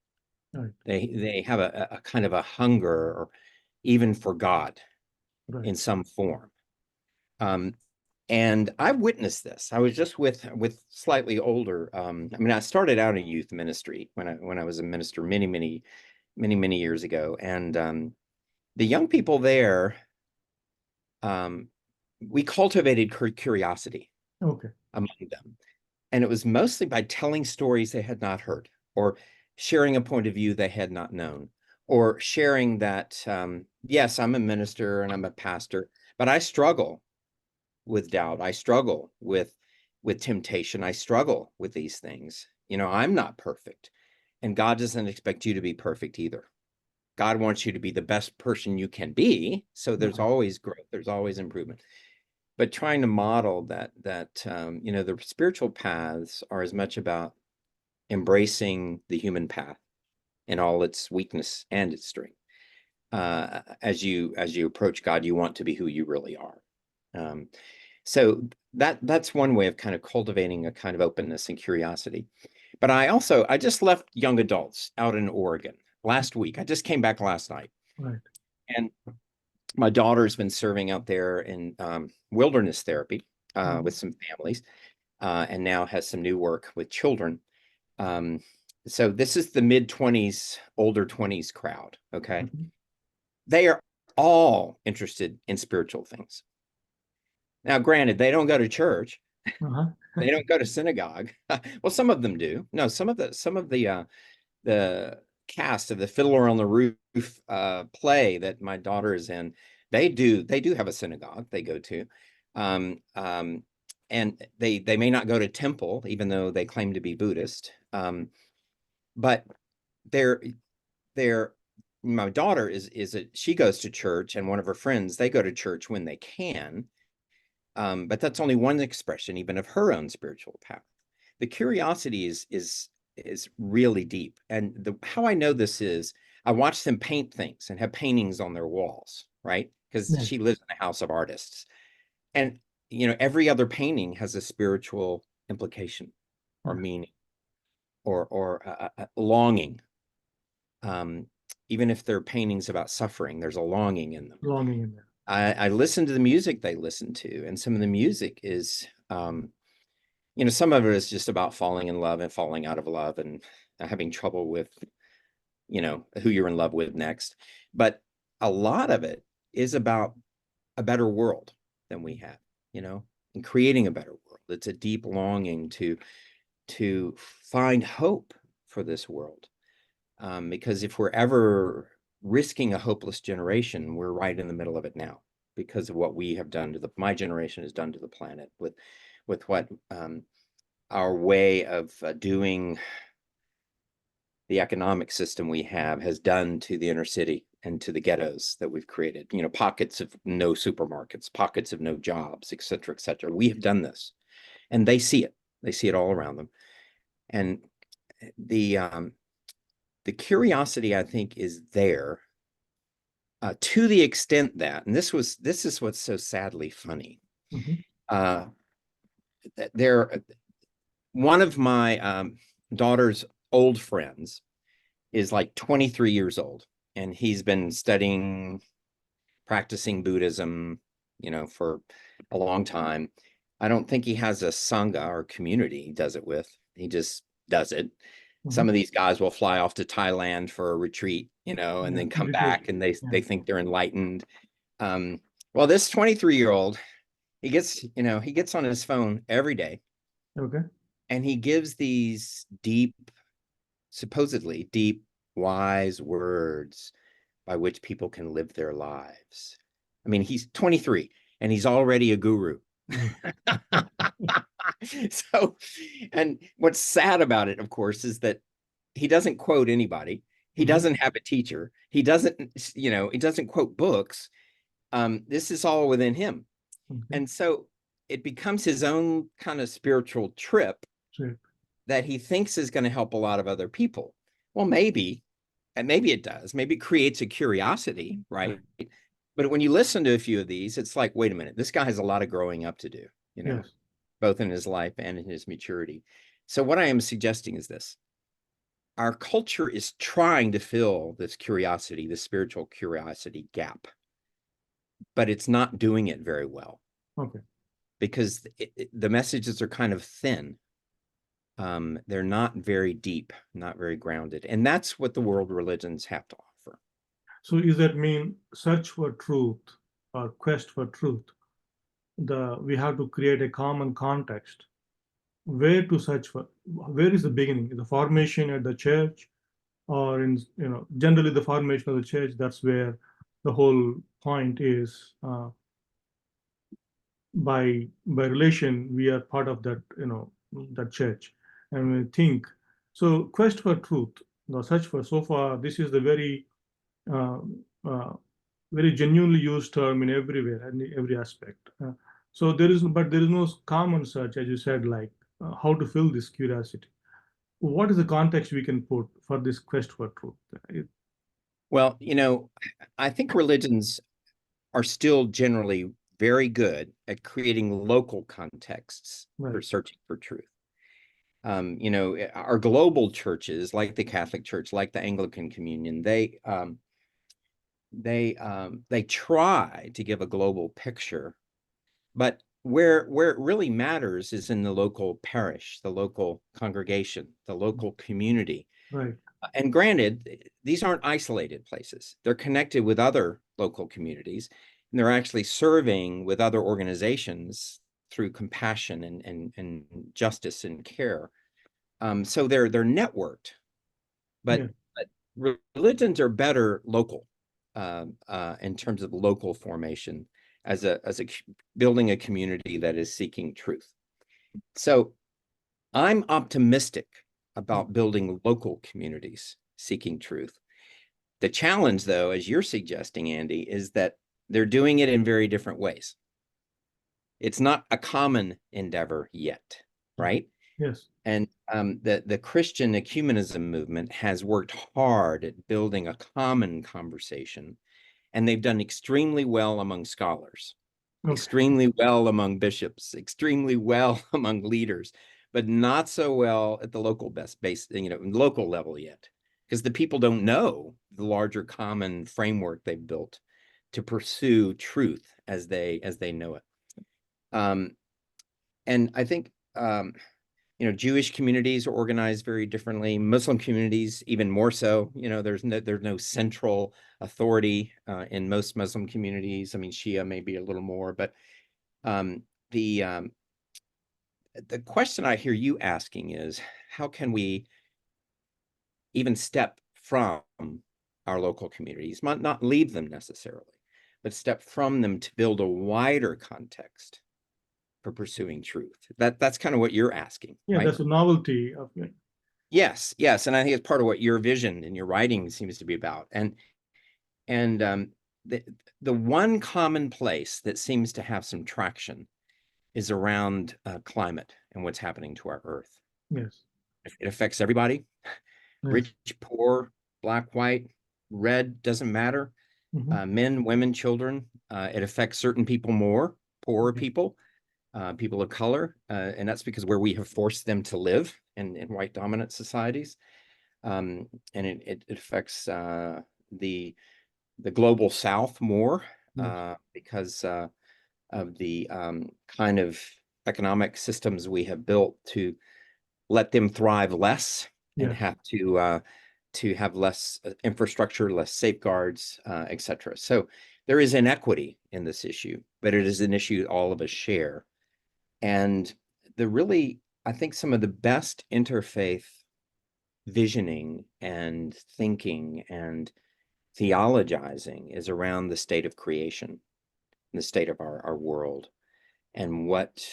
Right. They have a kind of a hunger, or even for God Right. in some form. And I witnessed this. I was just with slightly older. I mean, I started out in youth ministry when I was a minister many years ago, and the young people there we cultivated curiosity Okay. among them. And it was mostly by telling stories they had not heard, or sharing a point of view they had not known, or sharing that, yes, I'm a minister and I'm a pastor, but I struggle with doubt. I struggle with temptation. I struggle with these things. I'm not perfect. And God doesn't expect you to be perfect either. God wants you to be the best person you can be. So there's always growth, there's always improvement. But trying to model that the spiritual paths are as much about embracing the human path in all its weakness and its strength. As you approach God, you want to be who you really are. So that's one way of kind of cultivating a kind of openness and curiosity. But I just left young adults out in Oregon last week. I just came back last night. Right. And my daughter's been serving out there in wilderness therapy with some families, and now has some new work with children. So this is the mid-20s, older 20s crowd, okay? They are all interested in spiritual things. Now, granted, they don't go to church. They don't go to synagogue. Well, some of them do. No, some of the cast of the Fiddler on the Roof play that my daughter is in, they do have a synagogue they go to. And they may not go to temple, even though they claim to be Buddhist. But my daughter she goes to church, and one of her friends, they go to church when they can. But that's only one expression, even of her own spiritual path. The curiosity is really deep. And how I know this is I watch them paint things and have paintings on their walls, right? Because she lives in a house of artists. And, every other painting has a spiritual implication or meaning or longing. Even if they're paintings about suffering, there's a longing in them. Longing in there. I listen to the music they listen to, and some of the music is, some of it is just about falling in love and falling out of love and having trouble with, who you're in love with next. But a lot of it is about a better world than we have, and creating a better world. It's a deep longing to find hope for this world. Because if we're ever risking a hopeless generation, we're right in the middle of it now, because of what we have done my generation has done to the planet with what our way of doing the economic system we has done to the inner city and to the ghettos that we've created. Pockets of no supermarkets, pockets of no jobs, et cetera, et cetera. We have done this, and they see it. They see it all around them. And the curiosity, I think, is there to the extent that, and this is what's so sadly funny. One of my daughter's old friends is like 23 years old, and he's been practicing Buddhism, for a long time. I don't think he has a sangha or community he does it with. He just does it. Some of these guys will fly off to Thailand for a retreat, and then come back, and they think they're enlightened. Well, this 23-year-old, he gets on his phone every day. Okay. And he gives these supposedly deep, wise words by which people can live their lives. I mean, he's 23 and he's already a guru. So, and what's sad about it, of course, is that he doesn't quote anybody. He doesn't have a teacher. He doesn't quote books. This is all within him. And so it becomes his own kind of spiritual trip that he thinks is going to help a lot of other people. Well, maybe it does. Maybe it creates a curiosity, right? But when you listen to a few of these, it's like, wait a minute, this guy has a lot of growing up to do, both in his life and in his maturity. So what I am suggesting is this. Our culture is trying to fill this curiosity, this spiritual curiosity gap, but it's not doing it very well. Okay. Because the messages are kind of thin. They're not very deep, not very grounded. And that's what the world religions have to offer. So does that mean search for truth or quest for truth, we have to create a common context where to search for. Where is the beginning? The formation at the church, or in generally the formation of the church. That's where the whole point is. By relation, we are part of that that church, and we think so. Quest for truth, the search for. So far, this is the uh, uh, very genuinely used term in everywhere and every aspect. So there is no common search, as you said, like how to fill this curiosity. What is the context we can put for this quest for truth? Well, I think religions are still generally very good at creating local contexts for Right, searching for truth. Our global churches, like the Catholic Church, like the Anglican Communion, they try to give a global picture, but where it really matters is in the local parish, the local congregation, the local community. right, And granted, these aren't isolated places. They're connected with other local communities, and they're actually serving with other organizations through compassion and justice and care. So they're networked, yeah, but religions are better local in terms of local formation as a building a community that is seeking truth. So I'm optimistic about building local communities seeking truth. The challenge, though, as you're suggesting, Andy, is that they're doing it in very different ways. It's not a common endeavor yet, right? yes, And the Christian ecumenism movement has worked hard at building a common conversation, and they've done extremely well among scholars, okay, extremely well among bishops, extremely well among leaders, but not so well at the local local level yet, because the people don't know the larger common framework they've built to pursue truth as they know it. And I think Jewish communities are organized very differently. Muslim communities, even more so. There's no central authority in most Muslim communities. I mean, Shia maybe a little more, but the question I hear you asking is, how can we even step from our local communities, not leave them necessarily, but step from them to build a wider context for pursuing truth? That's kind of what you're asking, yeah. right? That's a novelty of it. Yes, and I think it's part of what your vision and your writing seems to be about. And the one common place that seems to have some traction is around climate and what's happening to our Earth. Yes, It affects everybody, yes, rich, poor, black, white, red, doesn't matter. Men, women, children. It affects certain people more, poorer people, people of color, and that's because where we have forced them to live in white dominant societies. And it affects the global South more yes, because of the kind of economic systems we have built to let them thrive less and yes, have to have less infrastructure, less safeguards, etc. So there is inequity in this issue, but it is an issue all of us share. And I think some of the best interfaith visioning and thinking and theologizing is around the state of creation, the state of our world, and what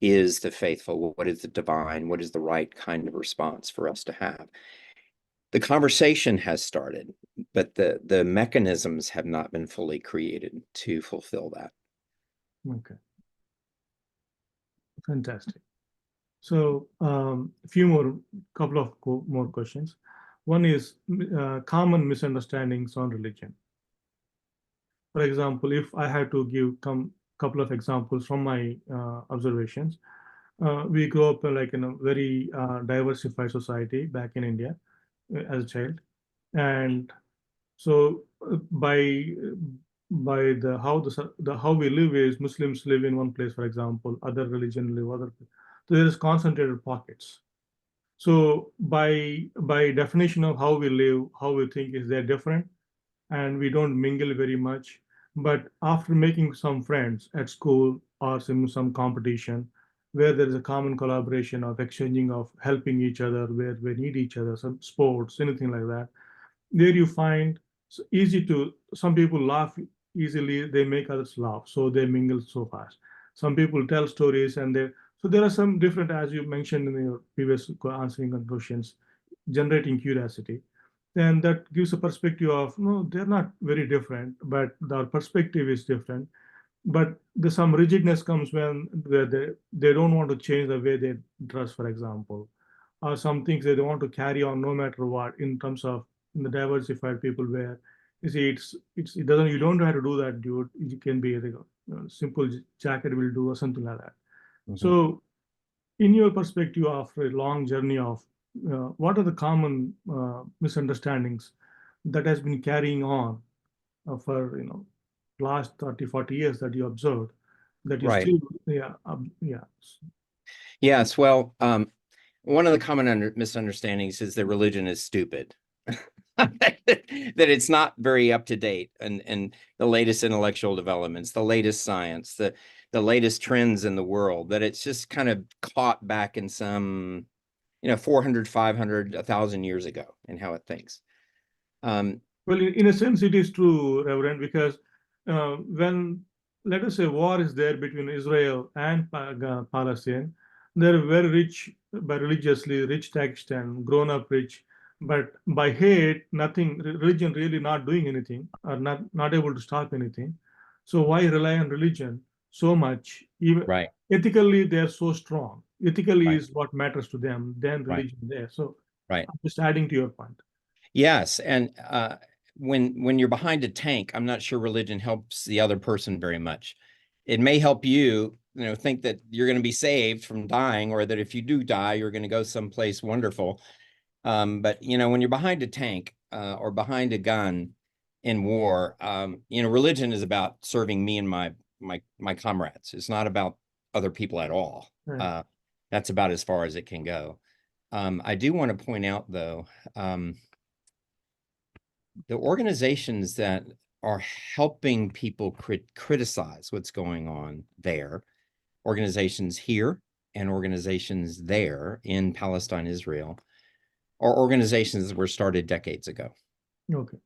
is the faithful, what is the divine, what is the right kind of response for us to have. The conversation has started, but the mechanisms have not been fully created to fulfill that. okay, fantastic. So, a few couple of more questions. One is common misunderstandings on religion. For example, if I had to give couple of examples from my observations, we grew up like in a very diversified society back in India as a child, and so by the how we live is Muslims live in one place, for example, other religion live other. So there is concentrated pockets. So by definition of how we live, how we think is they're different, and we don't mingle very much. But after making some friends at school or some competition where there is a common collaboration of exchanging of helping each other where we need each other, some sports, anything like that, there you find it's easy to, some people laugh easily, they make others laugh, so they mingle so fast. Some people tell stories and they, so there are some different, as you mentioned in your previous answering on questions, generating curiosity. Then that gives a perspective of no, they're not very different, but their perspective is different. But the some rigidness comes when where they don't want to change the way they dress, for example, or some things they don't want to carry on no matter what in terms of in the diversified people where you see it doesn't, you don't have to do that, dude. It can be like a simple jacket will do or something like that. Mhm. So in your perspective after a long journey of what are the common misunderstandings that has been carrying on for last 30, 40 years that you observed that you Right. still, yeah, yeah. Yes. Well, one of the common misunderstandings is that religion is stupid. That it's not very up to date and the latest intellectual developments, the latest science, the latest trends in the world, that it's just kind of caught back in some, 400, 500, 1,000 years ago in how it thinks. Well, in a sense, it is true, Reverend, because when, let us say, war is there between Israel and Palestine, they're very rich, by religiously rich text and grown up rich, but by hate, nothing, religion really not doing anything or not able to stop anything. So why rely on religion so much? Even Right, ethically, they're so strong. Ethically right, is what matters to them than right, religion there. So right. I'm just adding to your point. Yes, and when you're behind a tank, I'm not sure religion helps the other person very much. It may help you, think that you're going to be saved from dying, or that if you do die, you're going to go someplace wonderful. But when you're behind a tank or behind a gun in war, religion is about serving me and my comrades. It's not about other people at all. Right. Uh, that's about as far as it can go. I do want to point out, though. The organizations that are helping people criticize what's going on there, organizations here and organizations there in Palestine, Israel, are organizations that were started decades ago. Okay.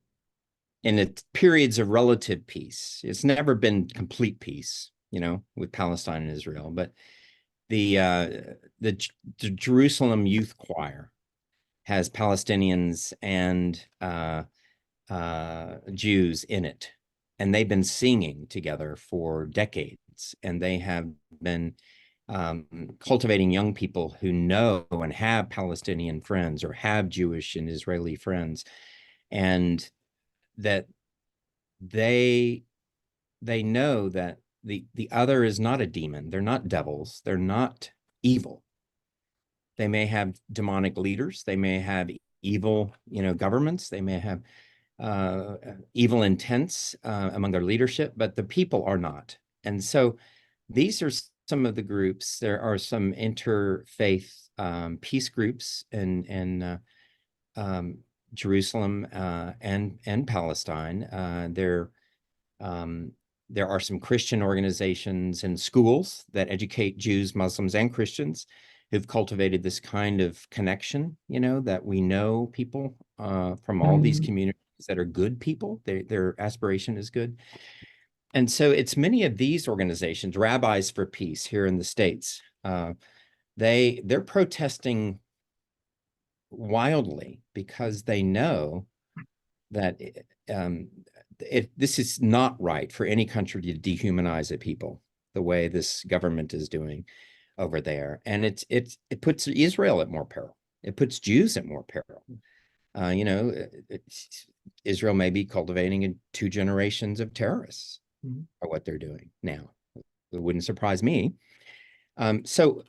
In its periods of relative peace. It's never been complete peace, with Palestine and Israel, but the the Jerusalem Youth Choir has Palestinians and Jews in it. And they've been singing together for decades. And they have been cultivating young people who know and have Palestinian friends or have Jewish and Israeli friends. And that they know that the other is not a demon. They're not devils. They're not evil. They may have demonic leaders. They may have evil, governments. They may have evil intents among their leadership, but the people are not. And so these are some of the groups. There are some interfaith peace groups in Jerusalem and Palestine. There are some Christian organizations and schools that educate Jews, Muslims, and Christians who've cultivated this kind of connection, that we know people from all these communities that are good people. Their aspiration is good. And so it's many of these organizations, Rabbis for Peace here in the States, they're protesting wildly because they know that this is not right for any country to dehumanize a people the way this government is doing over there. And it puts Israel at more peril. It puts Jews at more peril. Israel may be cultivating 2 generations of terrorists by what they're doing now. It wouldn't surprise me. So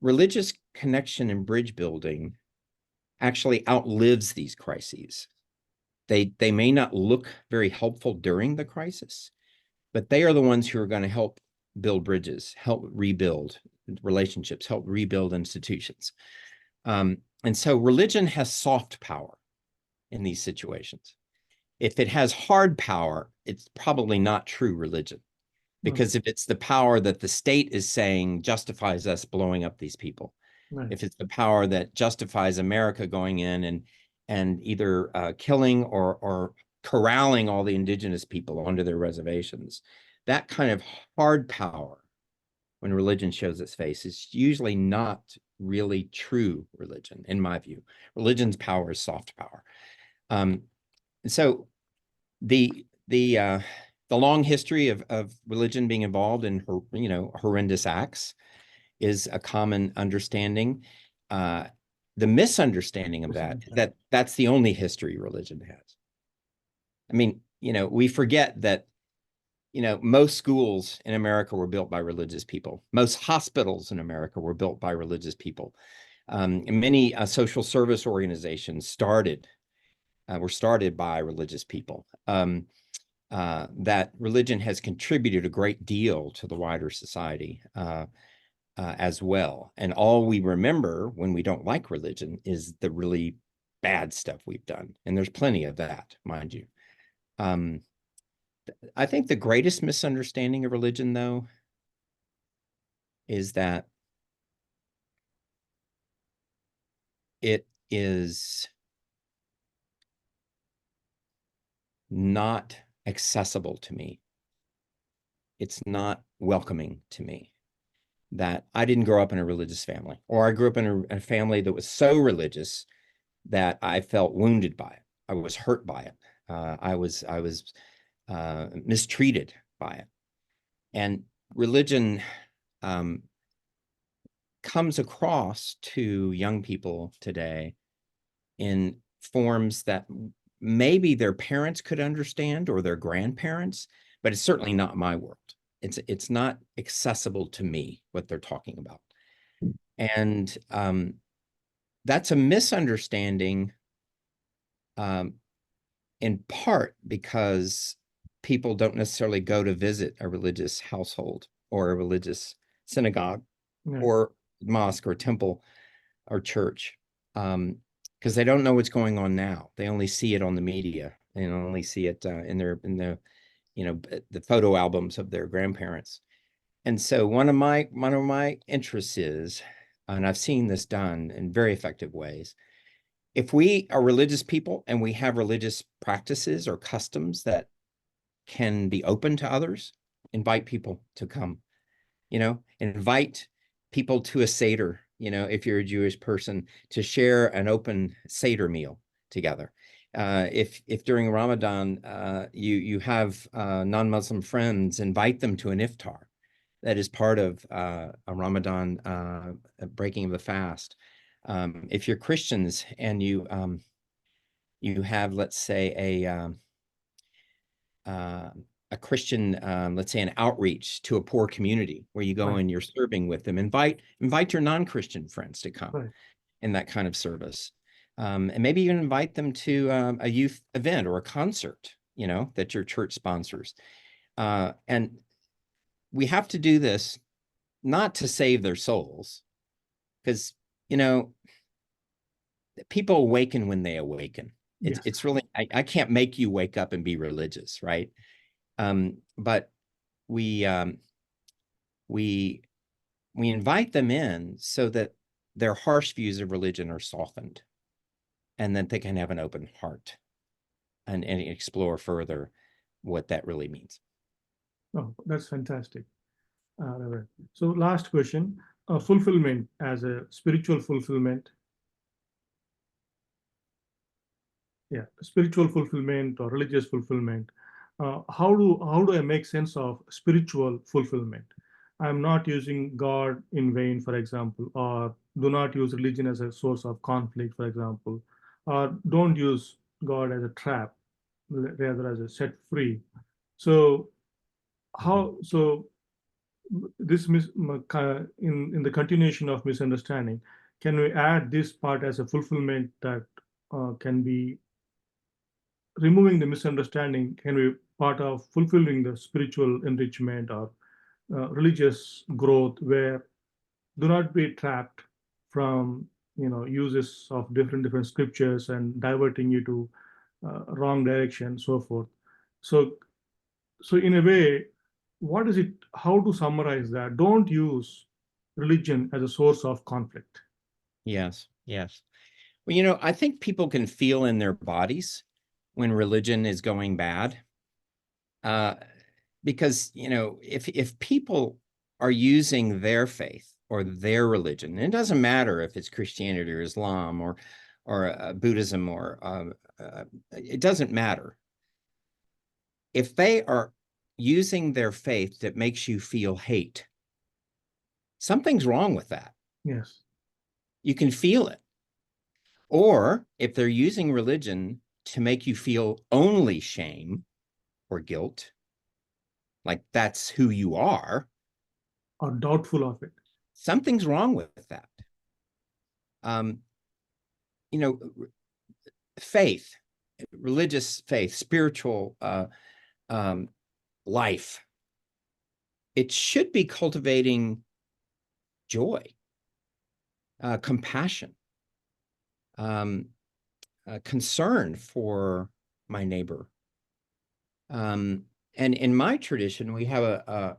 religious connection and bridge building actually outlives these crises. They may not look very helpful during the crisis, but they are the ones who are going to help build bridges, help rebuild relationships, help rebuild institutions. And so religion has soft power in these situations. If it has hard power, it's probably not true religion. Because if it's the power that the state is saying justifies us blowing up these people, Right. if it's the power that justifies America going in and either killing or corralling all the indigenous people onto their reservations, that kind of hard power, when religion shows its face, is usually not really true religion, in my view. Religion's power is soft power. So the long history of religion being involved in horrendous acts is a common understanding. The misunderstanding of that is that's the only history religion has. I mean, we forget that most schools in America were built by religious people. Most hospitals in America were built by religious people. Many social service organizations were started by religious people. That religion has contributed a great deal to the wider society as well. And all we remember when we don't like religion is the really bad stuff we've done. And there's plenty of that, mind you. I think the greatest misunderstanding of religion, though, is that it is not accessible to me. It's not welcoming to me. That I didn't grow up in a religious family, or I grew up in a family that was so religious that I felt wounded by it. I was hurt by it. I was mistreated by it. And religion comes across to young people today in forms that maybe their parents could understand or their grandparents, but it's certainly not my world. It's not accessible to me, what they're talking about. And that's a misunderstanding in part because people don't necessarily go to visit a religious household or a religious synagogue or mosque or temple or church, because they don't know what's going on now. They only see it on the media. They only see it in the the photo albums of their grandparents. And so one of my interests is, and I've seen this done in very effective ways, if we are religious people and we have religious practices or customs that can be open to others, invite people to come, invite people to a Seder, if you're a Jewish person, to share an open Seder meal together. If during Ramadan, you have non-Muslim friends, invite them to an iftar. That is part of a Ramadan breaking of the fast. If you're Christians and you have, let's say, a Christian, let's say, an outreach to a poor community where you go and you're serving with them, invite your non-Christian friends to come in that kind of service. And maybe you can invite them to a youth event or a concert, that your church sponsors. And we have to do this not to save their souls, because, people awaken when they awaken. It's really, I can't make you wake up and be religious, right? But we invite them in so that their harsh views of religion are softened, and then they can have an open heart and explore further what that really means. Oh, that's fantastic. So last question, fulfillment as a spiritual fulfillment. Yeah, spiritual fulfillment or religious fulfillment. How do I make sense of spiritual fulfillment? I'm not using God in vain, for example, or do not use religion as a source of conflict, for example, or don't use God as a trap, rather as a set free. So this in the continuation of misunderstanding, can we add this part as a fulfillment that can be removing the misunderstanding, can be part of fulfilling the spiritual enrichment or religious growth, where do not be trapped from uses of different scriptures and diverting you to wrong direction, so forth. So, so in a way, what is it? How to summarize that? Don't use religion as a source of conflict. Yes, yes. Well, I think people can feel in their bodies when religion is going bad. Because, if people are using their faith or their religion, it doesn't matter if it's Christianity or Islam or Buddhism or it doesn't matter. If they are using their faith that makes you feel hate, something's wrong with that. Yes. You can feel it. Or if they're using religion to make you feel only shame or guilt, like that's who you are, Or doubtful of it. something's wrong with that. Faith, religious faith, spiritual life, it should be cultivating joy, compassion, concern for my neighbor. And in my tradition, we have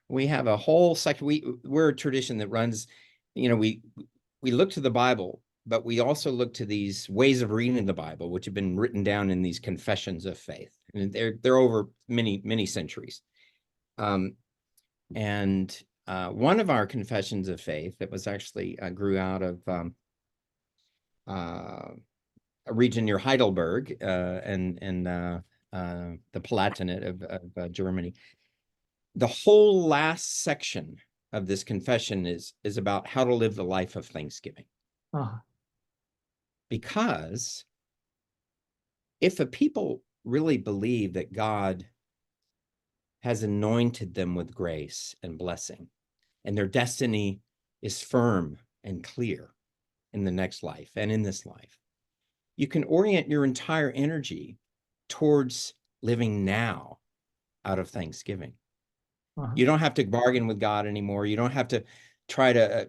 we have a whole section. We're a tradition that runs, we look to the Bible, but we also look to these ways of reading the Bible, which have been written down in these confessions of faith, and they're over many centuries. And one of our confessions of faith that was actually grew out of a region near Heidelberg and the Palatinate of Germany. The whole last section of this confession is about how to live the life of thanksgiving. Because if a people really believe that God has anointed them with grace and blessing, and their destiny is firm and clear in the next life and in this life, you can orient your entire energy towards living now out of thanksgiving. You don't have to bargain with God anymore. You don't have to try to,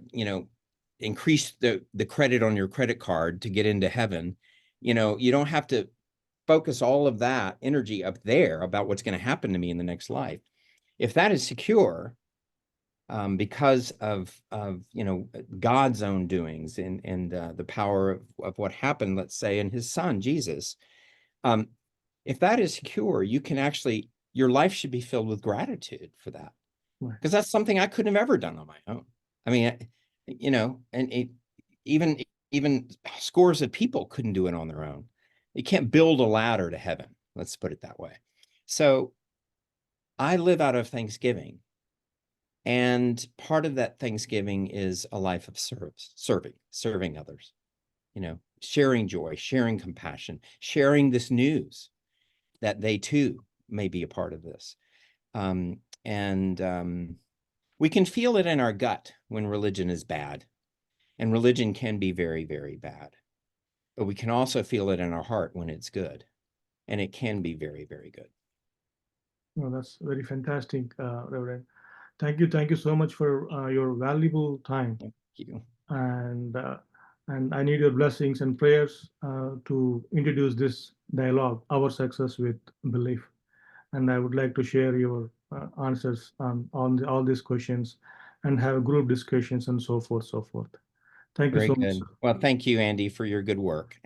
increase the credit on your credit card to get into heaven. You don't have to focus all of that energy up there about what's going to happen to me in the next life. If that is secure, because of God's own doings and the power of what happened, let's say, in his son, Jesus, if that is secure, you can actually, your life should be filled with gratitude for that. Because that's something I couldn't have ever done on my own. I mean, and even scores of people couldn't do it on their own. You can't build a ladder to heaven. Let's put it that way. So I live out of thanksgiving. And part of that thanksgiving is a life of serving others, sharing joy, sharing compassion, sharing this news that they too may be a part of this. We can feel it in our gut when religion is bad, and religion can be very, very bad. But we can also feel it in our heart when it's good, and it can be very, very good. Well, that's very fantastic, Reverend. Thank you so much for your valuable time. Thank you. And I need your blessings and prayers to introduce this dialogue, Our Success with Belief. And I would like to share your answers on all these questions and have group discussions and so forth, so forth. Thank you Very so much. good. Well, thank you, Andy, for your good work.